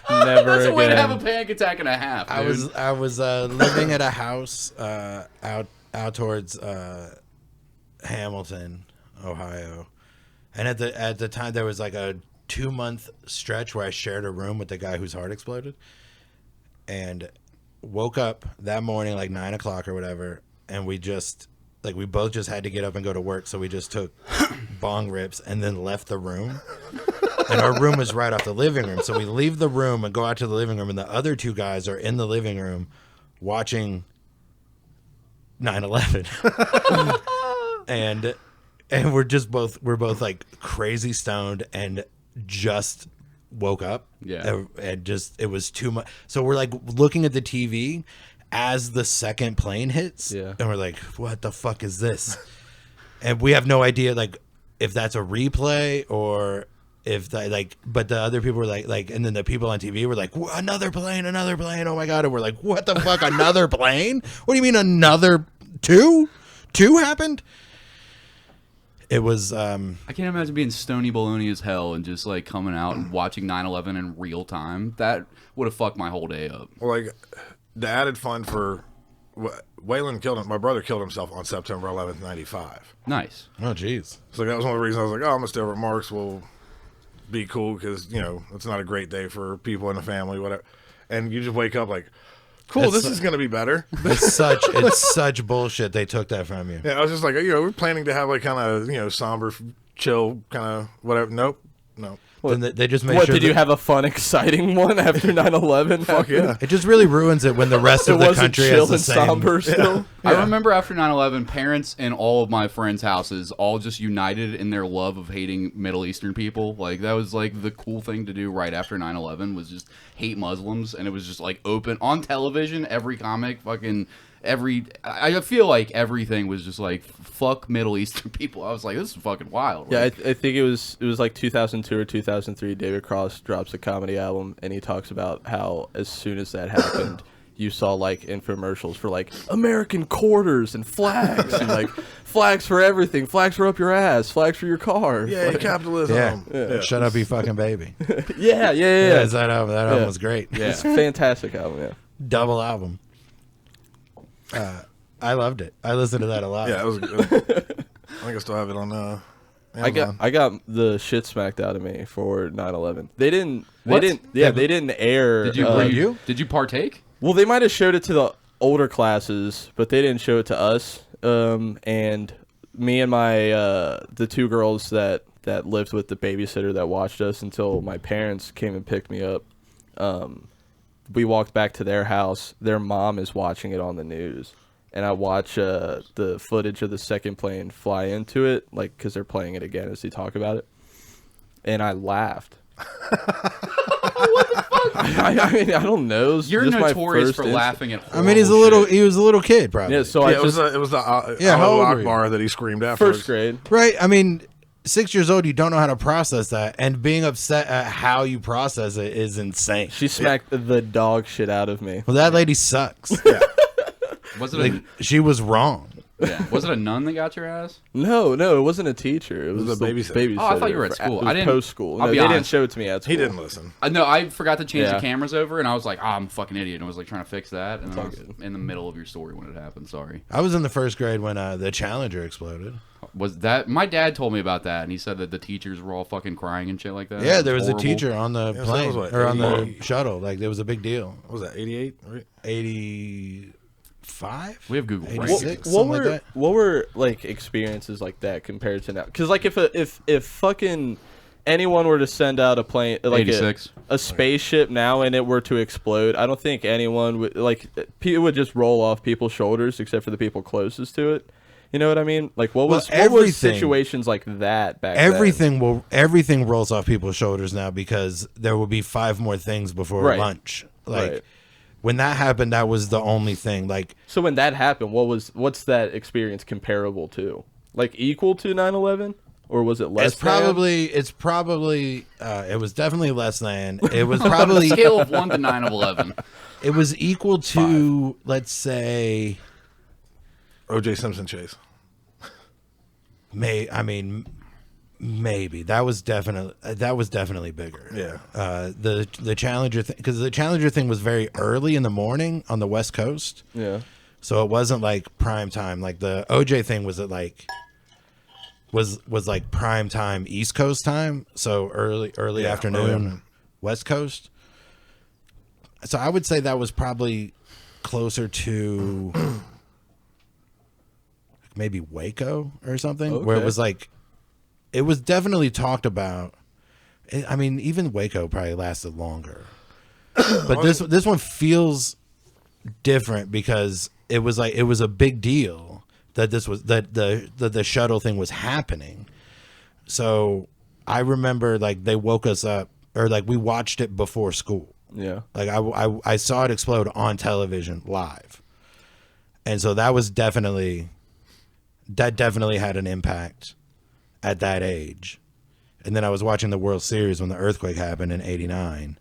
Never That's a way to again. have a panic attack and a half. I dude. was living at a house out towards Hamilton, Ohio, and at the time there was like a 2-month stretch where I shared a room with the guy whose heart exploded, and woke up that morning like 9 o'clock or whatever, and we both just had to get up and go to work, so we just took bong rips and then left the room. And our room was right off the living room. So we leave the room and go out to the living room, and the other two guys are in the living room watching 9/11. and we're both like crazy stoned and just woke up. Yeah. And just it was too much. So we're like looking at the TV as the second plane hits. Yeah. And we're like, what the fuck is this? And we have no idea like if that's a replay or if that like, but the other people were like, and then the people on TV were like, another plane, oh my god, and we're like, what the fuck, another plane? What do you mean another two? Two happened? It was I can't imagine being stony baloney as hell and just like coming out and watching 9/11 in real time. That would have fucked my whole day up. Well, like the added fun for Waylon my brother killed himself on September 11th, 95. Nice. oh jeez. So that was one of the reasons I was like, oh, I'm gonna stay over at Mark's. We'll be cool because it's not a great day for people in the family, whatever. And you just wake up like, cool, That's this is gonna be better. It's such bullshit. They took that from you. Yeah, I was just like, we're planning to have like kind of somber, chill kind of whatever. Nope. Then they just made What, sure did you that- have a fun, exciting one after 9/11? Fuck yeah. It just really ruins it when the rest It of the wasn't country chill has the and same. somber still. I remember after 9/11, parents in all of my friends' houses all just united in their love of hating Middle Eastern people. Like that was like the cool thing to do right after 9/11 was just hate Muslims, and it was just like open on television. Every comic, I feel like everything was just like fuck Middle Eastern people. I was like, this is fucking wild. Yeah, Like, I think it was like 2002 or 2003. David Cross drops a comedy album, and he talks about how as soon as that happened, you saw like infomercials for like American quarters and flags, and like flags for everything, flags for up your ass, flags for your car. Yeah, Like, capitalism. Yeah. Shut up, you fucking baby. yeah. Yeah, that album was great. yeah. It's a fantastic album. Yeah. Double album. I loved it. I listened to that a lot. Yeah, it was good. I think I still have it on Amazon. I got the shit smacked out of me for 9/11. They didn't air. Did you partake? Well, they might have showed it to the older classes, but they didn't show it to us. And me and my the two girls that lived with the babysitter that watched us until my parents came and picked me up. We walked back to their house. Their mom is watching it on the news, and I watch the footage of the second plane fly into it, like because they're playing it again as they talk about it, and I laughed. What the fuck? I mean, I don't know. It was You're just my notorious first for instinct. laughing at. I mean, he was a little kid, probably. Yeah, so Yeah, I it was just the how old were you? Akbar that he screamed afterwards. first grade. Right. I mean, 6 years old, you don't know how to process that, and being upset at how you process it is insane. She smacked the dog shit out of me. Well, that lady sucks. Yeah. Was it Like, she was wrong. Was it a nun that got your ass? No, it wasn't a teacher. It was a the babysitter. Oh, I thought you were at school. It was I didn't- post school. I'll No, be they didn't honest. show it to me at school. He didn't listen. No, I forgot to change the Yeah. cameras over, and I was like, I'm a fucking idiot. And I was like trying to fix that, and then I all was good. in the middle of your story when it happened. Sorry. I was in the first grade when the Challenger exploded. Was that my dad told me about that, and he said that the teachers were all fucking crying and shit like that. Yeah, It there was horrible. a teacher on the so that plane was what, or on the 80? shuttle. Like, there was a big deal. What was that, 88? Right? 85? We have Google Frames. 86, What something were like that. what were like experiences like that compared to now? Because like if fucking anyone were to send out a plane like 86. a spaceship now and it were to explode, I don't think anyone would it would just roll off people's shoulders except for the people closest to it. You know what I mean? Like what was everything- situations like that back then? Everything rolls off people's shoulders now because there will be 5 more things before Right. lunch. Like Right. when that happened, that was the only thing. Like, So when that happened, what's that experience comparable to? Like equal to 9/11? Or was it less? it's probably it was definitely less than. It was probably Scale of 1 to 9/11. it was equal to, let's say, O.J. Simpson chase. maybe that was definitely bigger. Yeah. The Challenger thing, because the Challenger thing was very early in the morning on the West Coast, Yeah. so it wasn't like prime time. Like the OJ thing was like prime time East Coast time, so early Yeah, afternoon early afternoon. West Coast. So I would say that was probably closer to maybe Waco or something, where it Okay. was like, it was definitely talked about. I mean, even Waco probably lasted longer, but this one feels different because it was a big deal that the shuttle thing was happening. So I remember like they woke us up, or like we watched it before school. Yeah. Like I saw it explode on television live, and so that definitely had an impact at that age. And then I was watching the World Series when the earthquake happened in '89.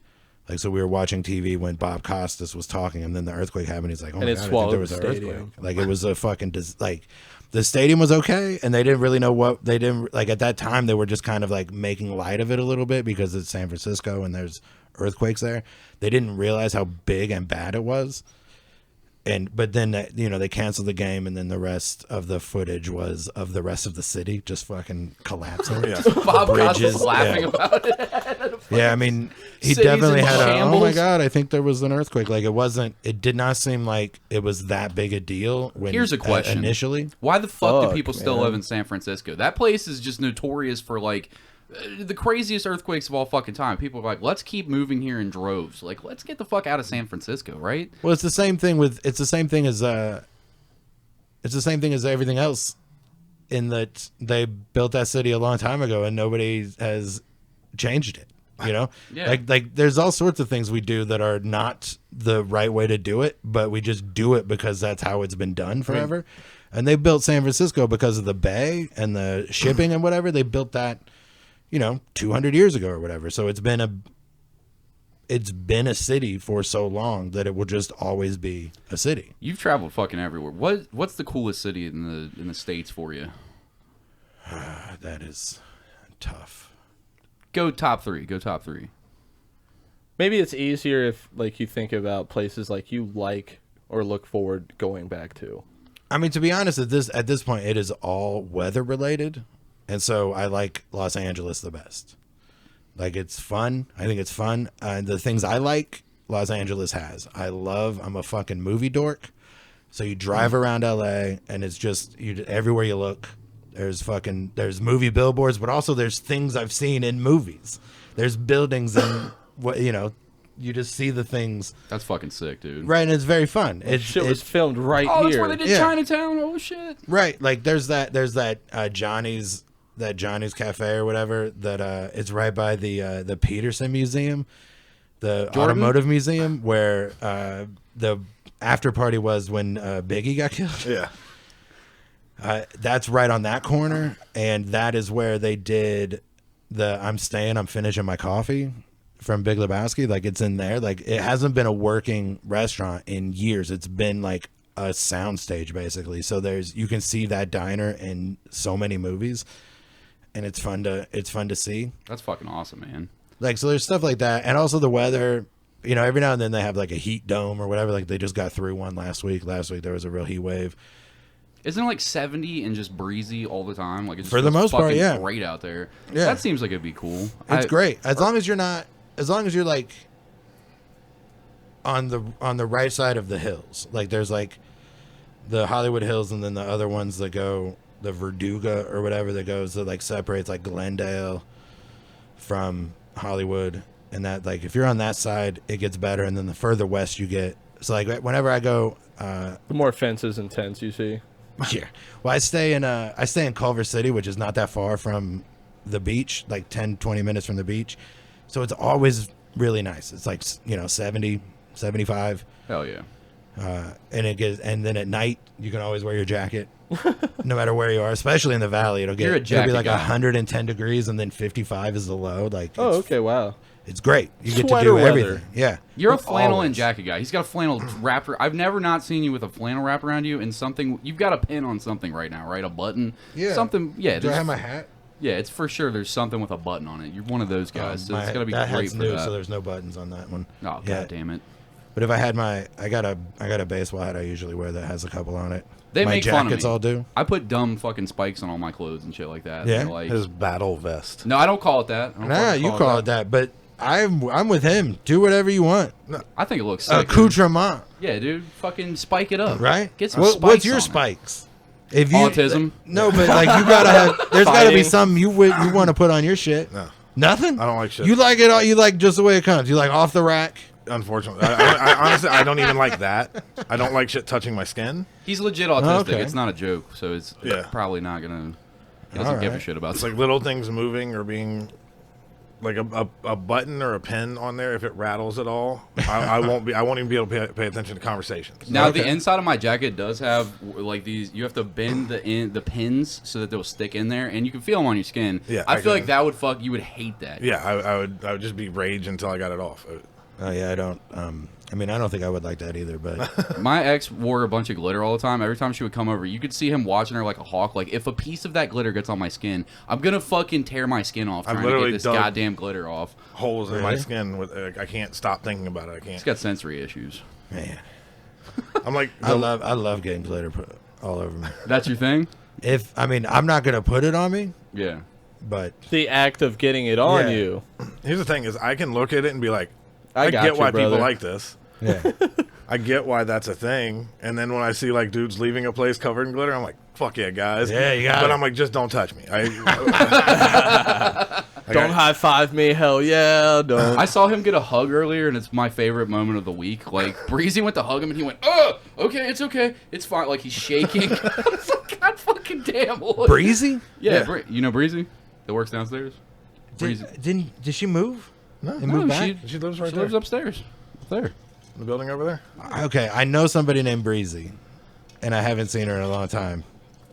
Like, so we were watching TV when Bob Costas was talking, and then the earthquake happened. He's like, "Oh And my it god, I think swallowed there was the an stadium. earthquake." Like, it was a fucking like, the stadium was okay, and they didn't really know what they didn't like at that time. They were just kind of like making light of it a little bit because it's San Francisco and there's earthquakes there. They didn't realize how big and bad it was. But then they canceled the game, and then the rest of the footage was of the rest of the city just fucking collapsing. Yeah. Bob Bridges, Costas laughing yeah. about it. Yeah, I mean, he Cities definitely in had oh my shambles. god, I think there was an earthquake. Like, it did not seem like it was that big a deal when Here's a question. initially. Why the fuck do Fuck, people still man. live in San Francisco? That place is just notorious for like the craziest earthquakes of all fucking time. People are like, let's keep moving here in droves. Like, let's get the fuck out of San Francisco, right? Well, it's the same thing as everything else, in that they built that city a long time ago and nobody has changed it. You know, Yeah. like there's all sorts of things we do that are not the right way to do it, but we just do it because that's how it's been done forever. And they built San Francisco because of the bay and the shipping and whatever. They built that, 200 years ago or whatever. So it's been a city for so long that it will just always be a city. You've traveled fucking everywhere. What's the coolest city in the States for you? That is tough. Go top three. Go top three. Maybe it's easier if like you think about places like you like or look forward going back to. I mean, to be honest, at this point, it is all weather related, and so I like Los Angeles the best. Like, it's fun. I think it's fun. The things I like, Los Angeles has. I'm a fucking movie dork. So you drive around LA, and it's just everywhere you look, there's movie billboards, but also there's things I've seen in movies. There's buildings and you just see the things. That's fucking sick, dude. Right, and it's very fun. Shit was filmed right Oh, here. that's where they did Yeah. Chinatown. Oh shit. Right, like there's that Johnny's Cafe or whatever that it's right by the Peterson Museum, the Jordan? automotive museum where the after party was when Biggie got killed. Yeah. That's right on that corner, and that is where they did I'm finishing my coffee from Big Lebowski. Like it's in there. Like it hasn't been a working restaurant in years. It's been like a soundstage basically. So you can see that diner in so many movies, and it's fun to see. That's fucking awesome, man. Like so, there's stuff like that, and also the weather. You know, every now and then they have like a heat dome or whatever. Like they just got through one last week. Last week there was a real heat wave. Isn't it like 70 and just breezy all the time? Like it's For the most part, fucking yeah. great out there. Yeah. That seems like it'd be cool. It's great as long as you're like on the right side of the hills. Like there's like the Hollywood Hills, and then the other ones that go the Verduga or whatever that like separates like Glendale from Hollywood, and that like if you're on that side, it gets better, and then the further west you get. So like whenever I go, The more fences and tents you see. yeah. Well, I stay in Culver City, which is not that far from the beach, like 10, 20 minutes from the beach. So it's always really nice. It's like, 70, 75. Hell yeah. And then at night you can always wear your jacket no matter where you are, especially in the valley. It'll You're a be jacket like guy. 110 degrees and then 55 is the low. Like, Oh, okay, wow. it's great. You get to Sweater do weather. everything. Yeah. You're a flannel Always. and jacket guy. He's got a flannel wrapper. I've never not seen you with a flannel wrap around you and something. You've got a pin on something right now, right? A button. Yeah. Something. Yeah. Do I there's- have my hat? Yeah, it's for sure. There's something with a button on it. You're one of those guys. So it's gonna be that great hat's for new, that. so there's no buttons on that one. Oh Yeah. god damn it. But if I had I got a baseball hat I usually wear that has a couple on it. They my make fun of jackets me. all do. I put dumb fucking spikes on all my clothes and shit like that. Yeah? They're like, His battle vest. no, I don't call it that. I don't Nah, fucking you call it that, but I'm with him. Do whatever you want. I think it looks sick. dude. Accoutrement, Yeah, dude. Fucking spike it up. right? Get some What's spikes your on it. spikes? If you Autism? No, but like you gotta have. There's gotta be Fighting. something you want to put on your shit. No. Nothing. I don't like shit. You like it all. You like just the way it comes. You like off the rack. Unfortunately, I honestly I don't even like that. I don't like shit touching my skin. He's legit autistic. Okay. It's not a joke. So it's Yeah. probably not gonna. He doesn't give a Alright. shit about It's it. like little things moving or being like a button or a pen on there. If it rattles at all, I won't even be able to pay attention to conversations. Now Okay. the inside of my jacket does have like these. You have to bend the pins so that they'll stick in there, and you can feel them on your skin. Yeah, I I feel like can. that would fuck. You would hate that. Yeah, I would just be rage until I got it off. Oh yeah, I don't. I mean, I don't think I would like that either. But My ex wore a bunch of glitter all the time. Every time she would come over, you could see him watching her like a hawk. Like, if a piece of that glitter gets on my skin, I'm gonna fucking tear my skin off I've trying to literally get this dug- goddamn glitter off. Holes in my Really? skin with I can't stop thinking about it. I He's can't. got sensory issues. man, I'm like I love getting glitter put all over me. That's your thing? I'm not gonna put it on me, Yeah. but The act of getting it on Yeah. you. here's the thing: is I can look at it and be like, I I got get you, why brother. people like this. yeah. I get why that's a thing. And then when I see like dudes leaving a place covered in glitter, I'm like, fuck yeah, guys. Yeah, you got But it. I'm like, just don't touch me. Don't high five me, hell yeah, don't. I saw him get a hug earlier, and it's my favorite moment of the week. Like, Breezy went to hug him, and he went, "Oh, okay, it's okay, it's fine." Like, he's shaking. I was like, God fucking damn. Lloyd. Breezy? Yeah, you know Breezy that works downstairs. Breezy. Did she move? No, And move back? She lives right She there. lives upstairs. Up there. In the building over there. Okay, I know somebody named Breezy, and I haven't seen her in a long time.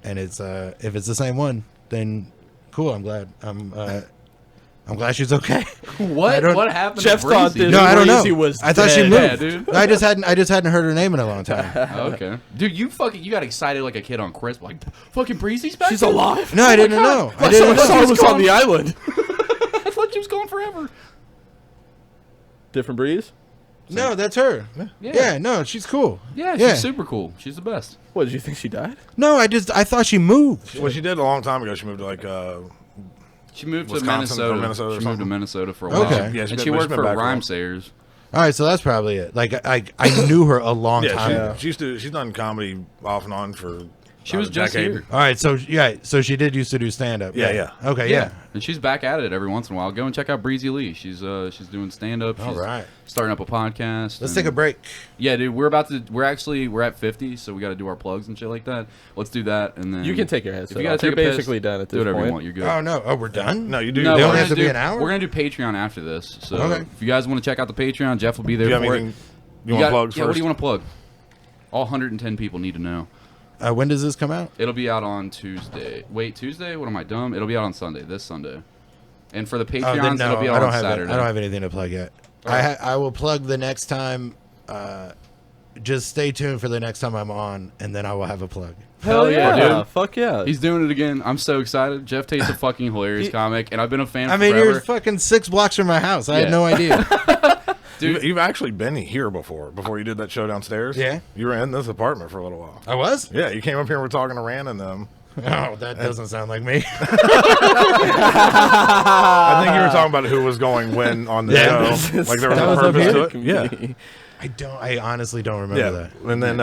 And it's if it's the same one, then cool. I'm glad. I'm glad she's okay. What? don't- What happened Jeff to Breezy? thought this- No, I don't know. Breezy was I thought she dead. moved. Yeah, dude. I just hadn't heard her name in a long time. Oh, okay. Dude, you got excited like a kid on Crisp. Like, fucking Breezy's back? She's there? alive. No, I didn't know. I didn't I saw know. her was on the island. I thought she was gone forever. Different breeze? No, that's her. Yeah, no, she's cool. Yeah, she's Yeah. super cool. She's the best. What, did you think she died? No, I thought she moved. Well, she did a long time ago. She moved to like She moved to Wisconsin or Minnesota. Minnesota or She moved to something. Minnesota for a while. Okay. Yeah, she and did, she but worked she's been for back for a while. Rhymesayers. All right, so that's probably it. Like I knew her a long time ago. she's done comedy off and on for She was a just decade. here. All right, so she did used to do stand up. Yeah. Okay, yeah. And she's back at it every once in a while. Go and check out Breezy Lee. She's doing stand up. All right. Starting up a podcast. Let's take a break. Yeah, dude, we're at 50, so we got to do our plugs and shit like that. Let's do that, and then You can take your headset If you gotta off. take You're a piss, basically done at do this whatever point. you want. You're good. Oh no! Oh, we're done. No, you do. No, They we're only have gonna to be do- an hour? We're gonna do Patreon after this. So Okay. if you guys want to check out the Patreon, Jeff will be there Do you have for anything it. you want to plug Yeah, what first? do you want to plug? All 110 people need to know. When does this come out? It'll be out on Tuesday. Wait, Tuesday? What am I dumb? It'll be out on Sunday. This Sunday. And for the Patreons, Then no, it'll be I out don't on have Saturday. I don't have anything to plug yet. I will plug the next time. Just stay tuned for the next time I'm on, and then I will have a plug. Hell yeah. dude. Fuck yeah. He's doing it again. I'm so excited. Geoff Tate's a fucking hilarious comic, and I've been a fan I mean, forever. you're fucking 6 blocks from my house. I had Yeah. no idea. Dude, You've actually been here before you did that show downstairs. Yeah. You were in this apartment for a little while. I was? Yeah, you came up here and we're talking to Rand and them. Oh, that doesn't sound like me. I think you were talking about who was going when on the Yeah. show. Like there was That a was up purpose here? to it. Yeah. I honestly don't remember Yeah. that. And then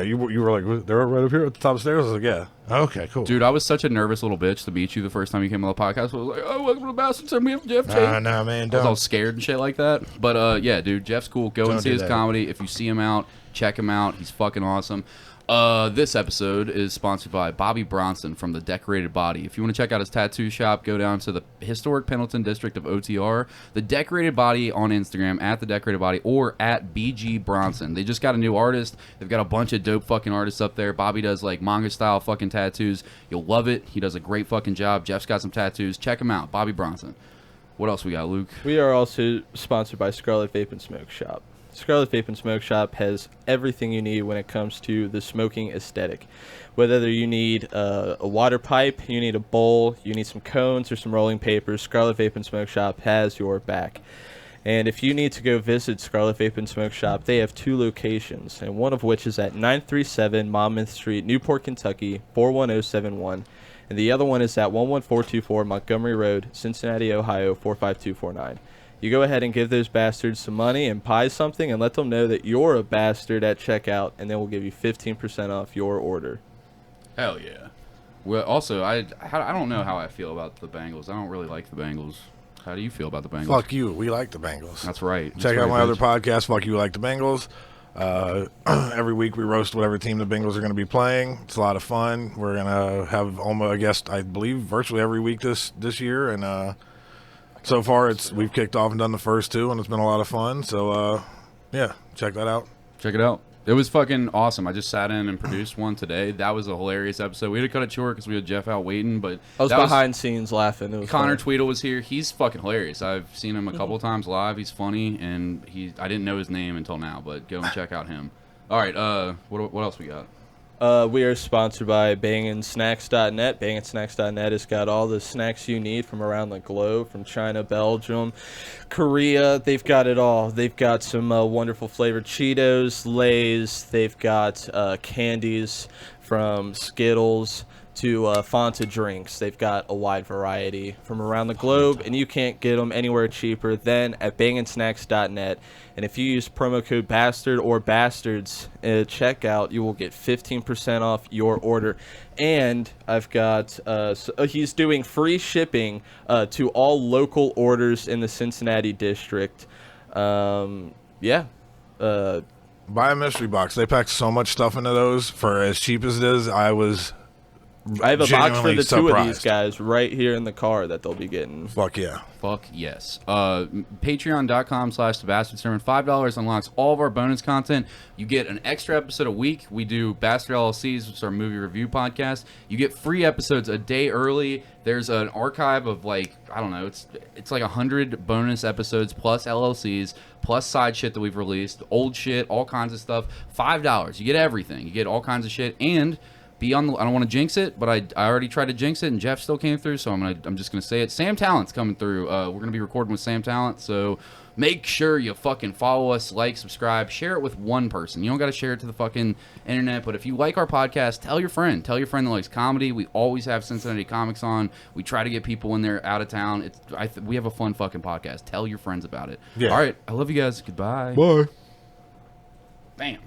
you were like, they're right up here at the top of the stairs. I was like, yeah. Okay, cool. dude, I was such a nervous little bitch to meet you the first time you came on the podcast. I was like, oh, welcome to Bastards. We have Geoff Tate. No, man, I was all don't. scared and shit like that. But yeah, dude, Jeff's cool. Go Don't and see do his that. comedy. If you see him out, check him out. He's fucking awesome. This episode is sponsored by Bobby Bronson from The Decorated Body. If you want to check out his tattoo shop, go down to the historic Pendleton district of OTR. The Decorated Body on Instagram, at The Decorated Body, or at BG Bronson. They just got a new artist. They've got a bunch of dope fucking artists up there. Bobby does like manga style fucking tattoos. You'll love it. He does a great fucking job. Jeff's got some tattoos. Check him out. Bobby Bronson. What else we got, Luke? We are also sponsored by Scarlet Vape and Smoke Shop. Scarlet Vape and Smoke Shop has everything you need when it comes to the smoking aesthetic. Whether you need a water pipe, you need a bowl, you need some cones or some rolling papers, Scarlet Vape and Smoke Shop has your back. And if you need to go visit Scarlet Vape and Smoke Shop, they have 2 locations, and one of which is at 937 Monmouth Street, Newport, Kentucky, 41071. And the other one is at 11424 Montgomery Road, Cincinnati, Ohio, 45249. You go ahead and give those bastards some money and buy something and let them know that you're a bastard at checkout, and then we'll give you 15% off your order. Hell yeah. Well, also, I don't know how I feel about the Bengals. I don't really like the Bengals. How do you feel about the Bengals? Fuck you. We like the Bengals. That's right. Check That's out my right, other bitch. podcast, Fuck You Like the Bengals. Every week we roast whatever team the Bengals are going to be playing. It's a lot of fun. We're going to have almost, I guess, I believe virtually every week this year. And so far we've kicked off and done the first 2, and it's been a lot of fun. So, yeah, check that out. Check it out. It was fucking awesome. I just sat in and produced one today. That was a hilarious episode. We had to cut it short because we had Jeff out waiting, but I was that behind scenes laughing. It was Connor fun. Tweedle was here. He's fucking hilarious. I've seen him a couple times live. He's funny, and I didn't know his name until now, but go and check out him. All right, what else we got? We are sponsored by banginsnacks.net. Banginsnacks.net has got all the snacks you need from around the globe, from China, Belgium, Korea. They've got it all. They've got some wonderful flavored Cheetos, Lay's. They've got candies from Skittles to Fanta drinks. They've got a wide variety from around the globe, and you can't get them anywhere cheaper than at banginsnacks.net. And if you use promo code BASTARD or BASTARDS at checkout, you will get 15% off your order. And I've got, he's doing free shipping to all local orders in the Cincinnati district. Yeah. Buy a mystery box. They packed so much stuff into those for as cheap as it is. I have a box for the 2 of these surprised. guys right here in the car that they'll be getting. Fuck yeah. Fuck yes. Patreon.com/thebastardsermon. $5 unlocks all of our bonus content. You get an extra episode a week. We do Bastard LLCs, which is our movie review podcast. You get free episodes a day early. There's an archive of like, I don't know, it's like 100 bonus episodes plus LLCs plus side shit that we've released, old shit, all kinds of stuff. $5. You get everything. You get all kinds of shit, and be on the, I don't want to jinx it, but I already tried to jinx it, and Jeff still came through, so I'm just gonna say it. Sam Talent's coming through. We're gonna be recording with Sam Talent, so make sure you fucking follow us, like, subscribe, share it with one person. You don't gotta share it to the fucking internet, but if you like our podcast, tell your friend that likes comedy. We always have Cincinnati comics on. We try to get people when they're out of town. We have a fun fucking podcast. Tell your friends about it. Yeah. All right, I love you guys. Goodbye. Bye. Bam.